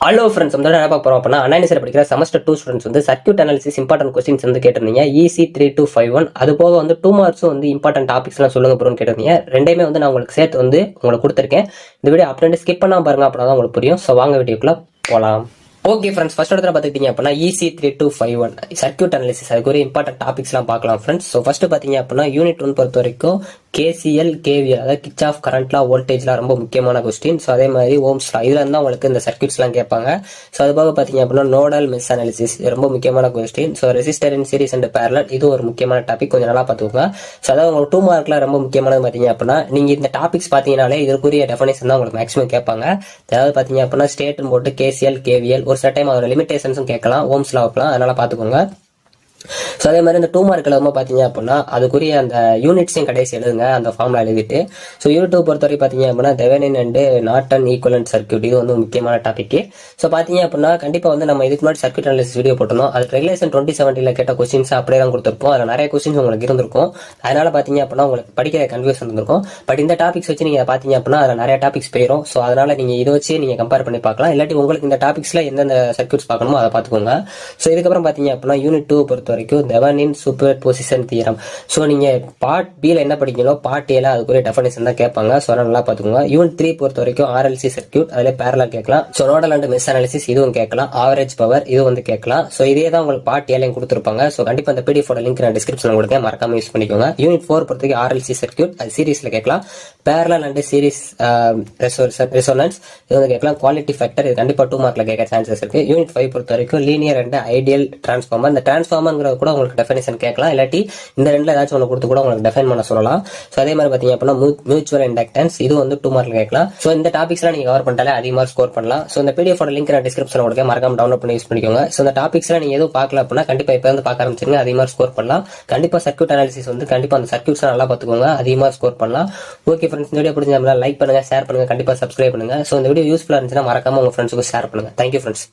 Hello friends, நம்ம என்ன பார்க்க போறோம் அப்படின்னா அனாலிசிஸ் படிக்கிற செமஸ்டர் 2 ஸ்டூடெண்ட்ஸ் வந்து சர்க்யூட் அனாலிசிஸ் இம்பார்ட்டன்ட் கொஸ்டின்ஸ் வந்து கேட்டிருந்தீங்க. EC3251 அது போக வந்து 2 மார்க்ஸும் வந்து இம்பார்ட்டன்ட் டாபிக்ஸ்லாம் சொல்லுங்க ப்ரோன்னு கேட்டிருந்தீங்க. ரெண்டையுமே வந்து நான் உங்களுக்கு சேர்த்து வந்து உங்களுக்கு கொடுத்துருக்கேன். இந்த வீடியோ அப்படியே ஸ்கிப் பண்ணாம பாருங்க, அப்படின்னா தான் உங்களுக்கு புரியும். ஸோ வாங்க வீடியோக்குள்ள போகலாம். ஓகே ஃப்ரெண்ட்ஸ், ஃபர்ஸ்ட் இடத்துல பார்த்துக்கிட்டீங்க அப்படின்னா EC3251 சர்க்யூட் அனாலிசிஸ் அதுக்கு ஒரு இம்பார்ட்டன்ட் டாபிக்ஸ்லாம் பார்க்கலாம் ஃப்ரெண்ட்ஸ். ஸோ ஃபர்ஸ்ட் பார்த்தீங்க அப்படின்னா யூனிட் 1 பொறுத்த வரைக்கும் KCL KVL அதாவது கிச் ஆஃப் கரண்ட்லாம் வோல்டேஜ்லாம் ரொம்ப முக்கியமான கொஸ்டின். ஸோ அதே மாதிரி ஓம்ஸ்லாம் இதுல இருந்தால் உங்களுக்கு இந்த சர்க்யூட்ஸ்லாம் கேட்பாங்க. ஸோ அது போக பார்த்தீங்க அப்படின்னா நோடல் மெஷ் அனாலிசிஸ் ரொம்ப முக்கியமான question. So resistor in series and parallel இது ஒரு முக்கியமான டாபிக், கொஞ்சம் நல்லா பார்த்துக்கோங்க. ஸோ அதாவது உங்களுக்கு 2 மார்க்ல ரொம்ப முக்கியமானது பார்த்தீங்க அப்படின்னா நீங்க இந்த டாபிக்ஸ் பார்த்தீங்கன்னாலே இதற்குரிய டெஃபினேஷன் தான் உங்களுக்கு மேக்ஸிமம் கேட்பாங்க. அதாவது பார்த்தீங்க அப்படின்னா ஸ்டேட்னு போட்டு KCL KVL ஒரு சில டைம் அதோட லிமிடேஷன்ஸும் கேட்கலாம், ஓம்ஸ்லாம் வைக்கலாம், அதனால பார்த்துக்கோங்க. ஸோ அதே மாதிரி இந்த 2 மார்க் எழுதும்போது பார்த்தீங்க அப்படின்னா அதுக்குரிய அந்த யூனிட்ஸையும் கடைசி எழுதுங்க, அந்த ஃபார்ம்ல எழுதிட்டு. ஸோ யூனிட் 2 பொறுத்தவரை பார்த்தீங்க அப்படின்னா Thevenin and Norton equivalent circuit இது வந்து முக்கியமான டாபிக். ஸோ பார்த்தீங்க அப்படின்னா கண்டிப்பாக வந்து நம்ம இதுக்கு முன்னாடி சர்க்யூட் அனாலிசிஸ் வீடியோ போட்டோம். அது ரெகுலேஷன் 2070 கேட்ட கொஸ்டின்ஸ் அப்படியே தான் கொடுத்துருப்போம். அதில் நிறைய கொஸ்டின்ஸ் உங்களுக்கு இருந்திருக்கும். அதனால பார்த்தீங்க அப்படின்னா உங்களுக்கு படிக்கிற கன்ஃபியூஷன் இருந்திருக்கும். பட் இந்த டாபிக்ஸ் வச்சு நீங்க பார்த்தீங்க அப்படின்னா அதில் நிறைய டாபிக்ஸ் போயிடும். ஸோ அதனால நீங்க இதை வச்சு நீங்க கம்பேர் பண்ணி பார்க்கலாம். இல்லாட்டி உங்களுக்கு இந்த டாபிக்ஸ்ல எந்தெந்த சர்க்யூட்ஸ் பார்க்கணுமோ அதை பார்த்துக்கோங்க. ஸோ இதுக்கப்புறம் பார்த்தீங்க அப்படின்னா யூனிட் 2 பொறுத்த வரைக்கும் Thevenin super position theorem. So நீங்க பார்ட் B ல என்ன படிக்கீங்களோ பார்ட் A ல அதுக்குரிய டெஃபினேஷன் தான் கேட்பாங்க. ஸோ நல்லா பார்த்துக்கோங்க. யூனிட் 3 பொறுத்த வரைக்கும் RLC சர்க்யூட் அதில் பேரலல் கேட்கலாம். So nodal and mesh analysis இதுவும் கேட்கலாம். ஆவரேஜ் பவர் இது வந்து கேட்கலாம். ஸோ இதே தான் உங்களுக்கு பார்ட் A லையும் கொடுத்துருப்பாங்க. ஸோ கண்டிப்பா அந்த PDF லிங்க் நான் டிஸ்கிரிப்ஷன்ல கொடுத்தேன், மறக்காம யூஸ் பண்ணிக்கோங்க. யூனிட் 4 பொறுத்த வரைக்கும் RLC சர்க்யூட் அது சீரிஸ்ல கேட்கலாம். பேரலல் அண்ட் சீரிஸ் ரெசோனன்ஸ் இது வந்து கேட்கலாம். குவாலிட்டி ஃபேக்டர் இது கண்டிப்பா 2 மார்க்ல கேட்க சான்சஸ் இருக்கு. யூனிட் 5 பொறுத்த வரைக்கும் லீனியர் அண்ட் ஐடியல் டிரான்ஸ்ஃபார்மர். இந்த டிரான்ஸ்ஃபார்மர்ங்கிறது கூட உங்களுக்கு டெஃபினேஷன் கேட்கலாம், இல்லாட்டி இந்த ரெண்டுல ஏதாச்சும் ஒன்று கொடுத்து கூட உங்களுக்கு டெஃபைன் பண்ண சொல்லலாம். ஸோ அதே மாதிரி பார்த்தீங்க அப்படின்னா மியூச்சுவல் இண்டக்டன்ஸ் இது வந்து 2 மார்க்ல கேட்கலாம். ஸோ இந்த டாபிக்ஸ்லாம் நீங்க கவர் பண்ணிட்டாலே அதிகமாக ஸ்கோர் பண்ணலாம். ஸோ இந்த PDF லிங்க் நான் டிஸ்கிரிப்ஷன் கொடுக்க மறக்காம டவுன்லோட் பண்ணி யூஸ் பண்ணிக்கோங்க. ஸோ இந்த டாபிக்ஸ்லாம் நீங்க எதுவும் பார்க்கல அப்படின்னா கண்டிப்பா இப்போ வந்து பார்க்க ஆரம்பிச்சிருங்க, அதிகமாக ஸ்கோர் பண்ணலாம். கண்டிப்பா சர்க்யூட் அனாலிசிஸ் வந்து கண்டிப்பா அந்த சர்க்யூட்ஸ் நல்லா பார்த்துக்கோங்க, அதிகமாக ஸ்கோர் பண்ணலாம். ஓகே ஃப்ரெண்ட்ஸ், இந்த வீடியோ பிடிச்சா லைக் பண்ணுங்க, ஷேர் பண்ணுங்க, கண்டிப்பா சப்ஸ்கிரைப் பண்ணுங்க. ஸோ இந்த வீடியோ யூஸ்ஃபுல்லா இருந்துச்சுன்னா மறக்காம உங்க ஃப்ரெண்ட்ஸுக்கு ஷேர் பண்ணுங்க. Thank you friends.